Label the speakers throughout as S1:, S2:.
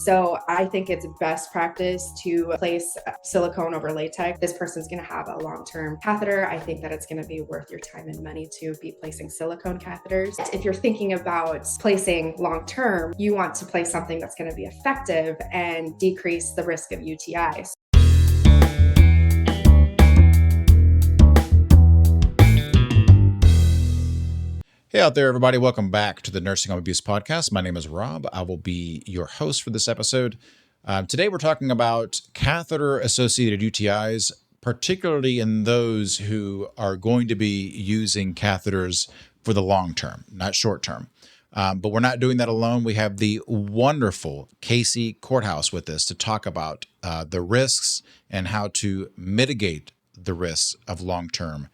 S1: So I think it's best practice to place silicone over latex. This person's going to have a long-term catheter. I think that it's going to be worth your time and money to be placing silicone catheters. If you're thinking about placing long-term, you want to place something that's going to be effective and decrease the risk of UTIs.
S2: Hey out there, everybody. Welcome back to the Nursing Home Abuse Podcast. My name is Rob. I will be your host for this episode. Today, we're talking about catheter-associated UTIs, particularly in those who are going to be using catheters for the long term, not short term. But we're not doing that alone. We have the wonderful Kaci Korthuis with us to talk about the risks and how to mitigate the risks of long-term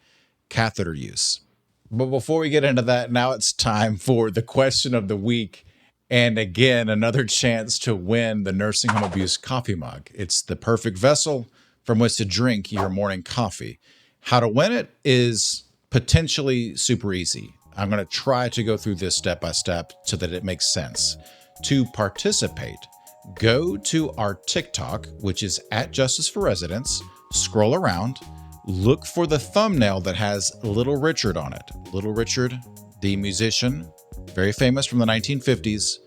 S2: catheter use. But before we get into that, now it's time for the question of the week. And again, another chance to win the Nursing Home Abuse coffee mug. It's the perfect vessel from which to drink your morning coffee. How to win it is potentially super easy. I'm going to try to go through this step by step so that it makes sense. To participate, go to our TikTok, which is at Justice for Residents, scroll around, look for the thumbnail that has Little Richard on it. Little Richard, the musician, very famous from the 1950s,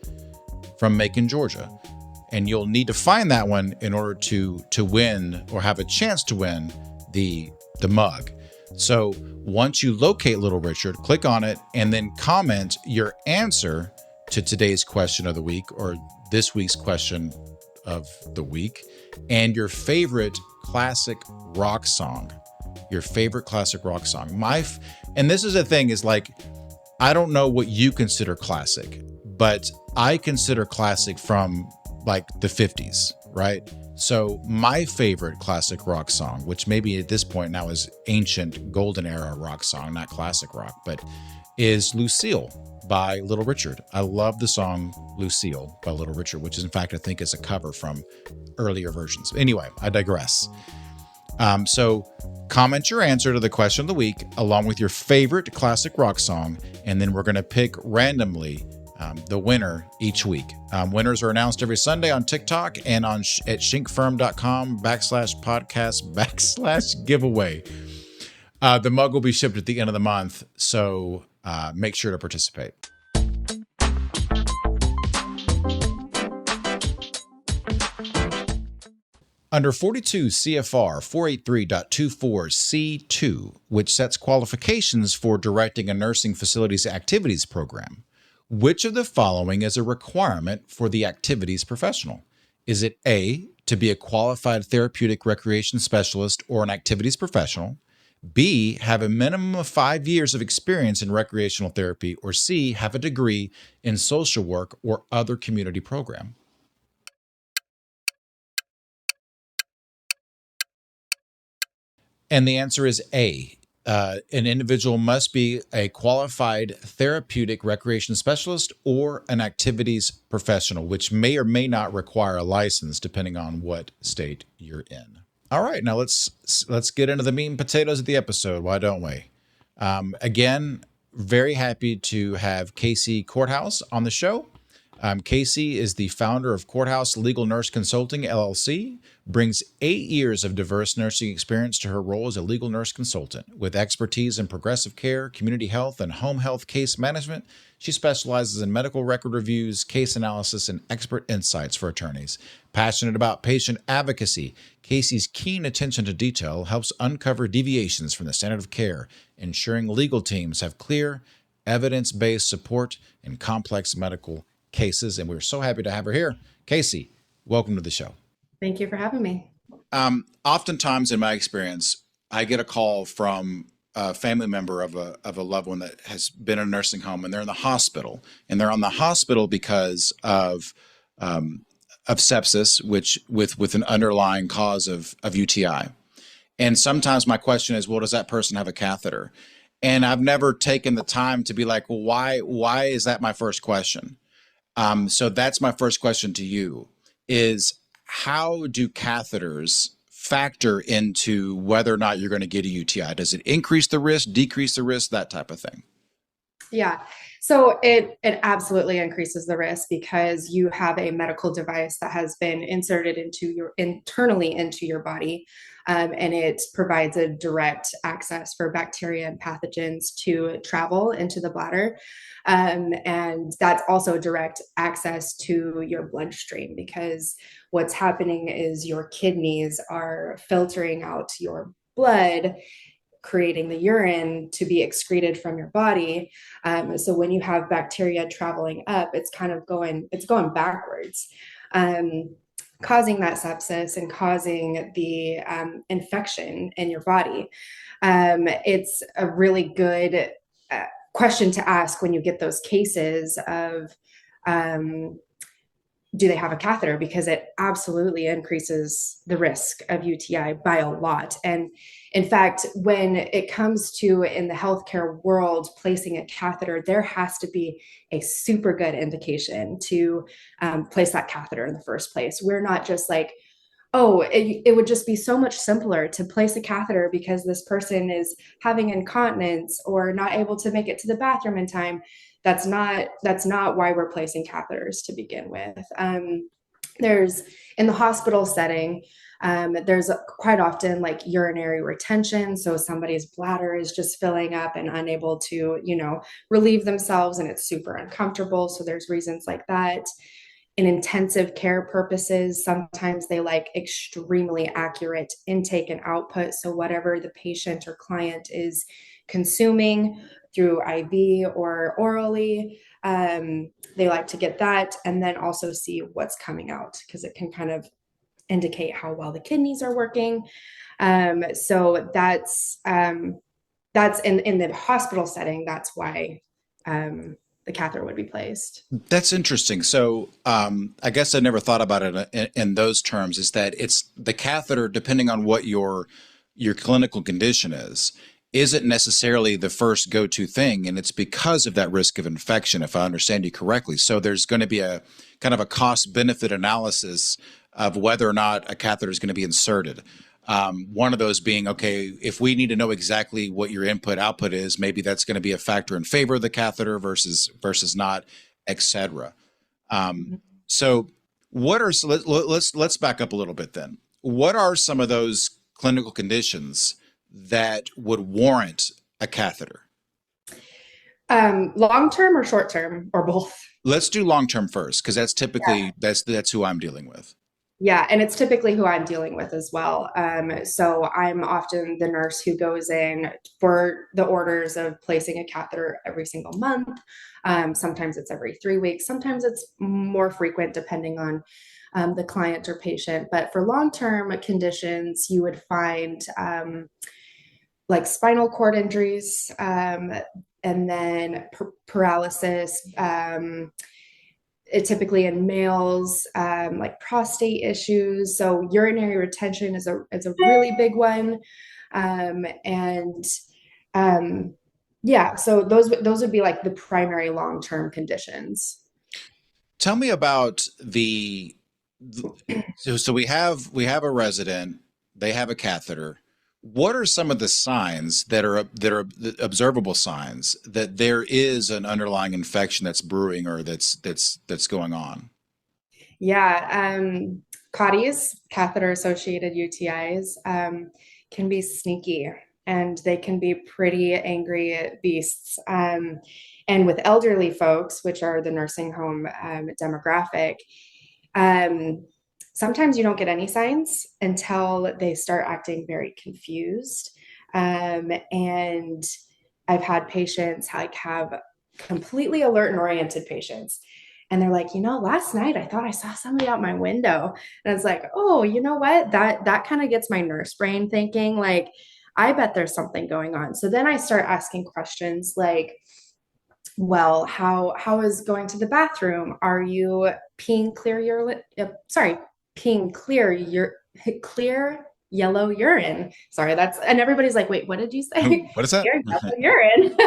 S2: from Macon, Georgia. And you'll need to find that one in order to win or have a chance to win the mug. So once you locate Little Richard, click on it and then comment your answer to today's question of the week or this week's question of the week and your favorite classic rock song. Your favorite classic rock song. And this is the thing is like, I don't know what you consider classic, but I consider classic from like the 50s, right? So my favorite classic rock song, which maybe at this point now is ancient golden era rock song, not classic rock, but is Lucille by Little Richard. I love the song Lucille by Little Richard, which is in fact, I think is a cover from earlier versions. Anyway, I digress. So comment your answer to the question of the week along with your favorite classic rock song, and then we're going to pick randomly the winner each week. Winners are announced every Sunday on TikTok and at schenkfirm.com/podcast/giveaway. The mug will be shipped at the end of the month, so make sure to participate. Under 42 CFR 483.24C2, which sets qualifications for directing a nursing facility's activities program, which of the following is a requirement for the activities professional? Is it A, to be a qualified therapeutic recreation specialist or an activities professional, B, have a minimum of 5 years of experience in recreational therapy, or C, have a degree in social work or other community program? And the answer is A. An individual must be a qualified therapeutic recreation specialist or an activities professional, which may or may not require a license depending on what state you're in. All right, now let's get into the meat and potatoes of the episode. Why don't we? Again, very happy to have Kaci Korthuis on the show. Kaci is the founder of Courthouse Legal Nurse Consulting, LLC, brings 8 years of diverse nursing experience to her role as a legal nurse consultant. With expertise in progressive care, community health, and home health case management, she specializes in medical record reviews, case analysis, and expert insights for attorneys. Passionate about patient advocacy, Kaci's keen attention to detail helps uncover deviations from the standard of care, ensuring legal teams have clear, evidence-based support in complex medical cases, and we're so happy to have her here. Kaci, welcome to the show.
S1: Thank you for having me.
S2: Oftentimes in my experience, I get a call from a family member of a loved one that has been in a nursing home, and they're in the hospital, and they're on the hospital because of sepsis, which with an underlying cause of UTI. And sometimes my question is, well, does that person have a catheter? And I've never taken the time to be like, well, why is that my first question? So that's my first question to you is, how do catheters factor into whether or not you're going to get a UTI? Does it increase the risk, decrease the risk, that type of thing?
S1: Yeah. So it absolutely increases the risk because you have a medical device that has been inserted into your internally into your body. And it provides a direct access for bacteria and pathogens to travel into the bladder. And that's also direct access to your bloodstream because what's happening is your kidneys are filtering out your blood, creating the urine to be excreted from your body. So when you have bacteria traveling up, it's going backwards, um, causing that sepsis and causing the infection in your body. It's a really good question to ask when you get those cases of um, do they have a catheter, because it absolutely increases the risk of UTI by a lot. And in fact, when it comes to in the healthcare world, placing a catheter, there has to be a super good indication to place that catheter in the first place. We're not just like, oh, it would just be so much simpler to place a catheter because this person is having incontinence or not able to make it to the bathroom in time. That's not why we're placing catheters to begin with. There's in the hospital setting, there's quite often like urinary retention. So somebody's bladder is just filling up and unable to, relieve themselves, and it's super uncomfortable. So there's reasons like that. In intensive care purposes, sometimes they like extremely accurate intake and output. So whatever the patient or client is consuming through IV or orally, they like to get that and then also see what's coming out because it can kind of indicate how well the kidneys are working. So that's in the hospital setting. That's why the catheter would be placed.
S2: That's interesting. So, I guess I never thought about it in those terms. Is that it's the catheter, depending on what your clinical condition is, isn't necessarily the first go-to thing, and it's because of that risk of infection, if I understand you correctly. So, there's going to be a kind of a cost-benefit analysis of whether or not a catheter is going to be inserted. One of those being, okay, if we need to know exactly what your input output is, maybe that's going to be a factor in favor of the catheter versus not, etc. So let's back up a little bit then. What are some of those clinical conditions that would warrant a catheter?
S1: Long term or short term or both?
S2: Let's do long term first, because that's typically that's who I'm dealing with.
S1: Yeah, and it's typically who I'm dealing with as well. So I'm often the nurse who goes in for the orders of placing a catheter every single month. Sometimes it's every 3 weeks. Sometimes it's more frequent depending on the client or patient. But for long-term conditions, you would find like spinal cord injuries, and then paralysis. Typically in males, like prostate issues. So urinary retention is a really big one, and yeah. So those would be like the primary long term conditions.
S2: Tell me about so we have a resident, they have a catheter. What are some of the signs that are the observable signs that there is an underlying infection that's brewing or that's going on?
S1: Yeah, CAUTIs, catheter-associated UTIs, can be sneaky and they can be pretty angry beasts. And with elderly folks, which are the nursing home demographic, um, sometimes you don't get any signs until they start acting very confused. And I've had patients like have completely alert and oriented patients. And they're like, last night I thought I saw somebody out my window. And it's like, oh, you know what? That kind of gets my nurse brain thinking, like, I bet there's something going on. So then I start asking questions like, well, how is going to the bathroom? Are you peeing clear your sorry, peeing clear yellow urine? Sorry, that's and everybody's like, wait, what did you say?
S2: What is that?
S1: Clear yellow urine.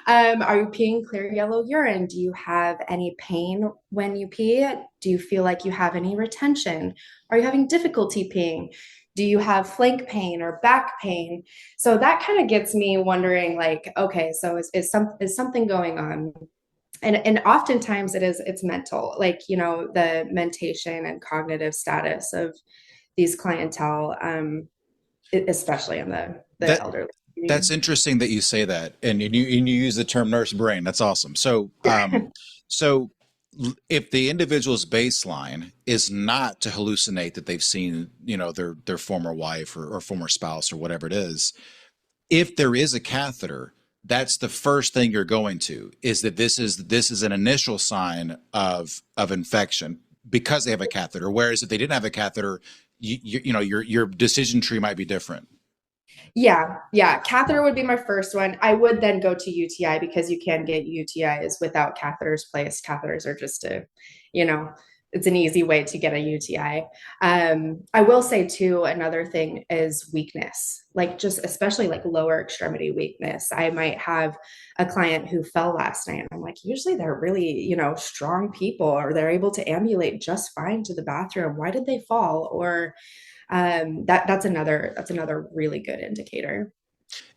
S1: Are you peeing clear yellow urine? Do you have any pain when you pee? Do you feel like you have any retention? Are you having difficulty peeing? Do you have flank pain or back pain? So that kind of gets me wondering, like, okay, so is something going on? And oftentimes it's mental, like, the mentation and cognitive status of these clientele, especially in the
S2: That
S1: elderly
S2: that's
S1: community.
S2: interesting that you say that, and you use the term nurse brain. That's awesome. So if the individual's baseline is not to hallucinate that they've seen, their former wife or former spouse or whatever it is, if there is a catheter, that's the first thing you're going to, is that this is an initial sign of infection because they have a catheter. Whereas if they didn't have a catheter, your decision tree might be different.
S1: Yeah, yeah. Catheter would be my first one. I would then go to UTI because you can get UTIs without catheters placed. Catheters are just you know, it's an easy way to get a UTI. I will say too, another thing is weakness, like just especially like lower extremity weakness. I might have a client who fell last night. And I'm like, usually they're really, strong people, or they're able to ambulate just fine to the bathroom. Why did they fall? Or that's another really good indicator.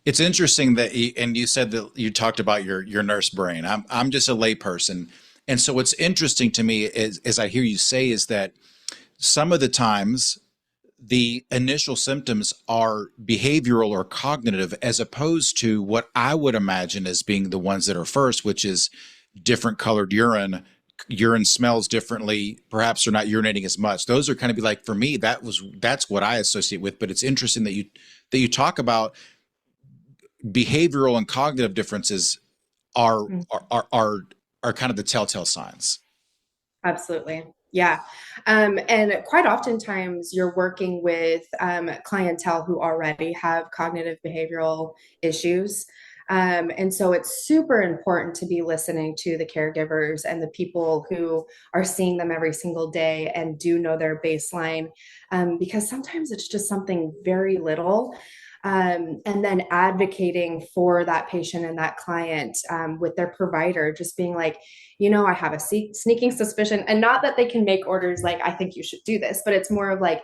S2: It's interesting that and you said that you talked about your nurse brain. I'm just a layperson, and so what's interesting to me is, as I hear you say, is that some of the times the initial symptoms are behavioral or cognitive, as opposed to what I would imagine as being the ones that are first, which is different colored urine. Urine smells differently. Perhaps they're not urinating as much. Those are kind of like, for me, that's what I associate with. But it's interesting that you talk about behavioral and cognitive differences are
S1: Mm.
S2: are are are, are kind of the telltale signs.
S1: Absolutely. Yeah. And quite oftentimes you're working with clientele who already have cognitive behavioral issues. And so it's super important to be listening to the caregivers and the people who are seeing them every single day and do know their baseline, because sometimes it's just something very little. And then advocating for that patient and that client, with their provider, just being like, I have a sneaking suspicion, and not that they can make orders like, I think you should do this, but it's more of like,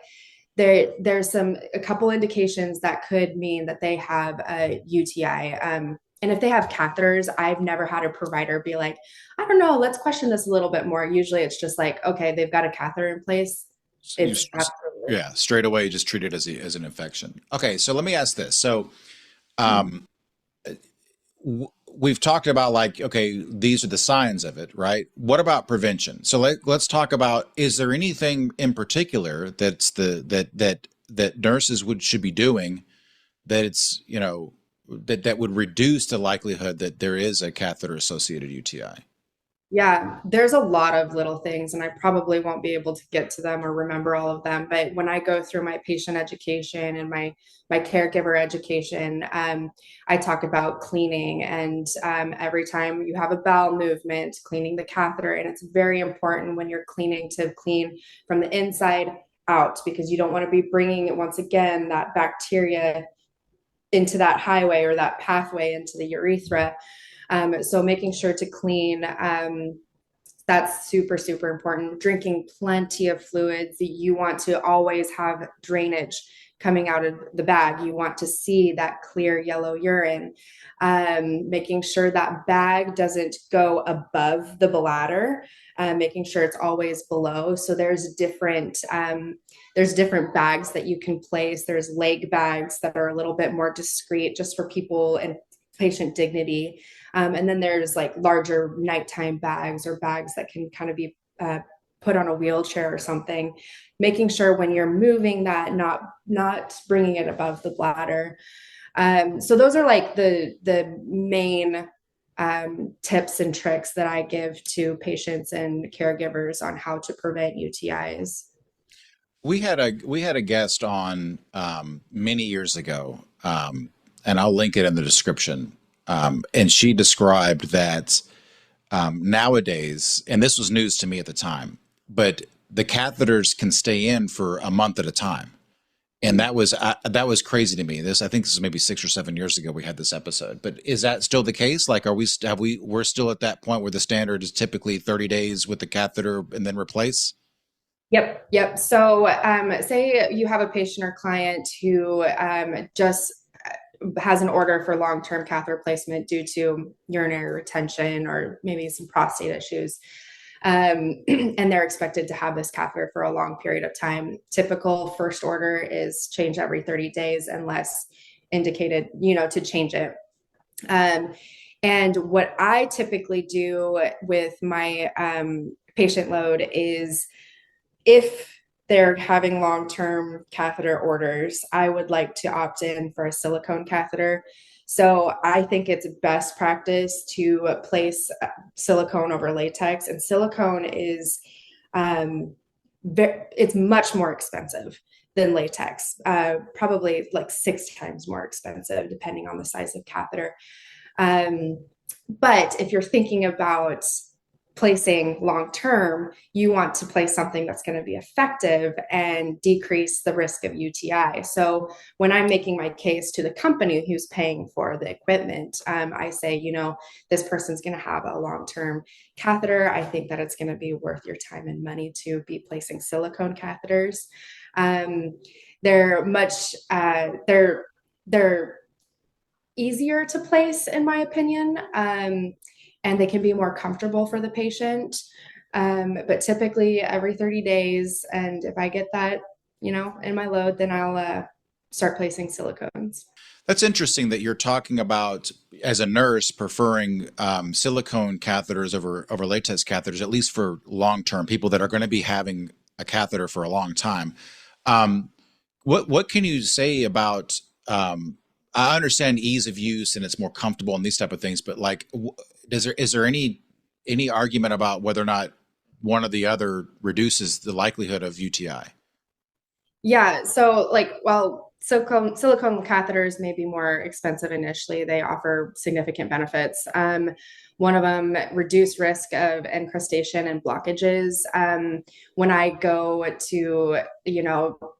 S1: there's a couple indications that could mean that they have a UTI. And if they have catheters, I've never had a provider be like, I don't know, let's question this a little bit more. Usually it's just like, okay, they've got a catheter in place.
S2: You,
S1: It's absolutely.
S2: yeah, straight away just treat it as an infection. Okay, so let me ask this. So
S1: Hmm.
S2: um, we've talked about, like, okay, these are the signs of it, right? What about prevention? So let's talk about, is there anything in particular that nurses should be doing, that it's, that would reduce the likelihood that there is a catheter associated UTI?
S1: Yeah, there's a lot of little things, and I probably won't be able to get to them or remember all of them. But when I go through my patient education and my caregiver education, I talk about cleaning, and every time you have a bowel movement, cleaning the catheter, and it's very important when you're cleaning to clean from the inside out, because you don't want to be bringing once again that bacteria into that highway or that pathway into the urethra. So making sure to clean, that's super, super important. Drinking plenty of fluids. You want to always have drainage coming out of the bag. You want to see that clear yellow urine. Making sure that bag doesn't go above the bladder. Making sure it's always below. So there's different bags that you can place. There's leg bags that are a little bit more discreet, just for people and patient dignity. And then there's like larger nighttime bags, or bags that can kind of be put on a wheelchair or something. Making sure when you're moving that, not bringing it above the bladder. So those are like the main tips and tricks that I give to patients and caregivers on how to prevent UTIs.
S2: We had a guest on many years ago, and I'll link it in the description. And she described that nowadays, and this was news to me at the time, but the catheters can stay in for a month at a time, and that was crazy to me. I think this is maybe 6 or 7 years ago we had this episode. But is that still the case? Like, we're still at that point where the standard is typically 30 days with the catheter and then replace?
S1: Yep, yep. So, say you have a patient or client who just has an order for long-term catheter placement due to urinary retention or maybe some prostate issues. And they're expected to have this catheter for a long period of time. Typical first order is change every 30 days unless indicated, to change it. Um, and what I typically do with my patient load is if they're having long-term catheter orders, I would like to opt in for a silicone catheter. So I think it's best practice to place silicone over latex, and silicone is it's much more expensive than latex, probably like 6 times more expensive, depending on the size of catheter. But if you're thinking about placing long term, you want to place something that's going to be effective and decrease the risk of UTI. So when I'm making my case to the company who's paying for the equipment, I say, this person's going to have a long term catheter. I think that it's going to be worth your time and money to be placing silicone catheters. They're much they're easier to place, in my opinion, and they can be more comfortable for the patient. But typically every 30 days, and if I get that, in my load, then I'll start placing silicones.
S2: That's interesting that you're talking about, as a nurse, preferring silicone catheters over latex catheters, at least for long term people that are going to be having a catheter for a long time. What can you say about? I understand ease of use and it's more comfortable and these type of things, but like, is there any argument about whether or not one or the other reduces the likelihood of UTI?
S1: Yeah. So silicone catheters may be more expensive initially. They offer significant benefits. One of them, reduce risk of encrustation and blockages. When I go to,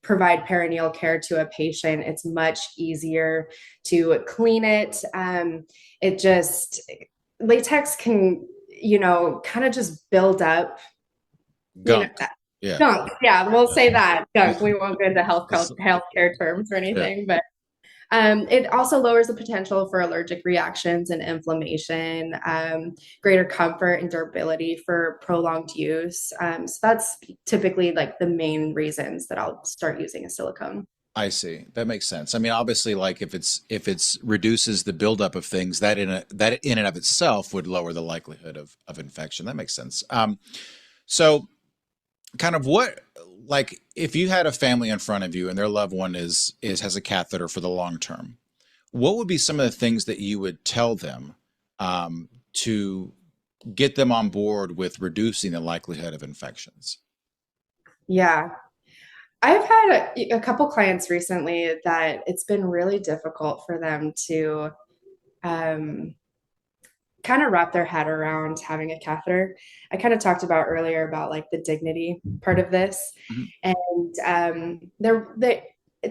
S1: provide perineal care to a patient, it's much easier to clean it. Latex can, kind of just build up,
S2: Gunk. Yeah.
S1: gunk. Yeah, we'll
S2: Yeah.
S1: say that
S2: Yeah.
S1: gunk. We won't go into healthcare terms or
S2: Yeah.
S1: anything, but it also lowers the potential for allergic reactions and inflammation, greater comfort and durability for prolonged use. So that's typically like the main reasons that I'll start using a silicone.
S2: I see. That makes sense. I mean, obviously, like if it's reduces the buildup of things, that in and of itself would lower the likelihood of infection. That makes sense. So kind of what, like if you had a family in front of you and their loved one is has a catheter for the long term, what would be some of the things that you would tell them to get them on board with reducing the likelihood of infections?
S1: Yeah. I've had a couple clients recently that it's been really difficult for them to um, kind of wrap their head around having a catheter. I kind of talked about earlier about like the dignity part of this.
S2: Mhm.
S1: And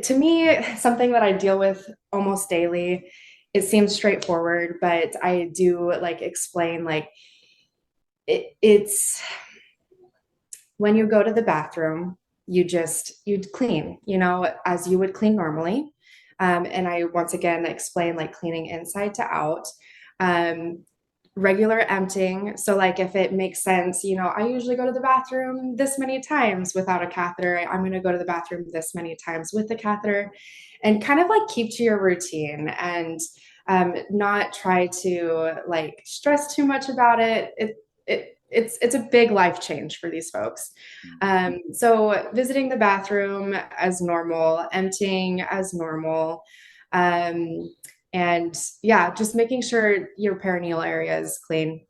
S1: to me, something that I deal with almost daily, it seems straightforward, but I do like explain like it's when you go to the bathroom, you'd clean, as you would clean normally. And I once again explain like cleaning inside to out. Um, Regular emptying. So like if it makes sense, I usually go to the bathroom this many times without a catheter. I'm going to go to the bathroom this many times with the catheter, and kind of like keep to your routine and not try to like stress too much about it. It's a big life change for these folks. So visiting the bathroom as normal, emptying as normal, um, and yeah, just making sure your perineal area is clean.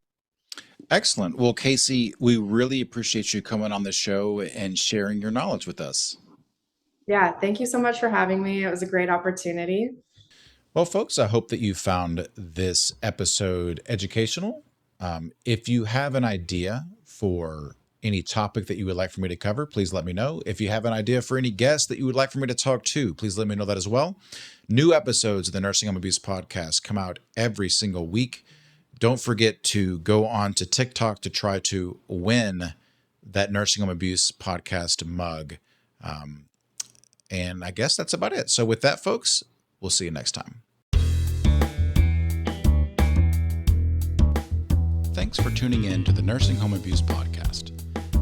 S2: Excellent. Well, Kaci, we really appreciate you coming on the show and sharing your knowledge with us.
S1: Yeah, thank you so much for having me. It was a great opportunity.
S2: Well, folks, I hope that you found this episode educational. If you have an idea for any topic that you would like for me to cover, please let me know. If you have an idea for any guest that you would like for me to talk to, please let me know that as well. New episodes of the Nursing Home Abuse Podcast come out every single week. Don't forget to go on to TikTok to try to win that Nursing Home Abuse podcast mug. And I guess that's about it. So with that, folks, we'll see you next time. Thanks for tuning in to the Nursing Home Abuse podcast.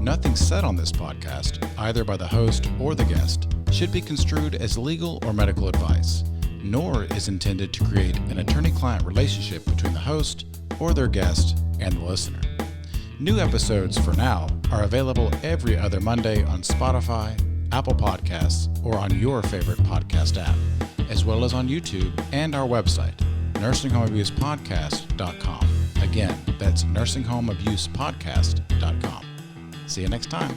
S2: Nothing said on this podcast, either by the host or the guest, should be construed as legal or medical advice, nor is intended to create an attorney-client relationship between the host or their guest and the listener. New episodes, for now, are available every other Monday on Spotify, Apple Podcasts, or on your favorite podcast app, as well as on YouTube and our website, nursinghomeabusepodcast.com. Again, that's nursinghomeabusepodcast.com. See you next time.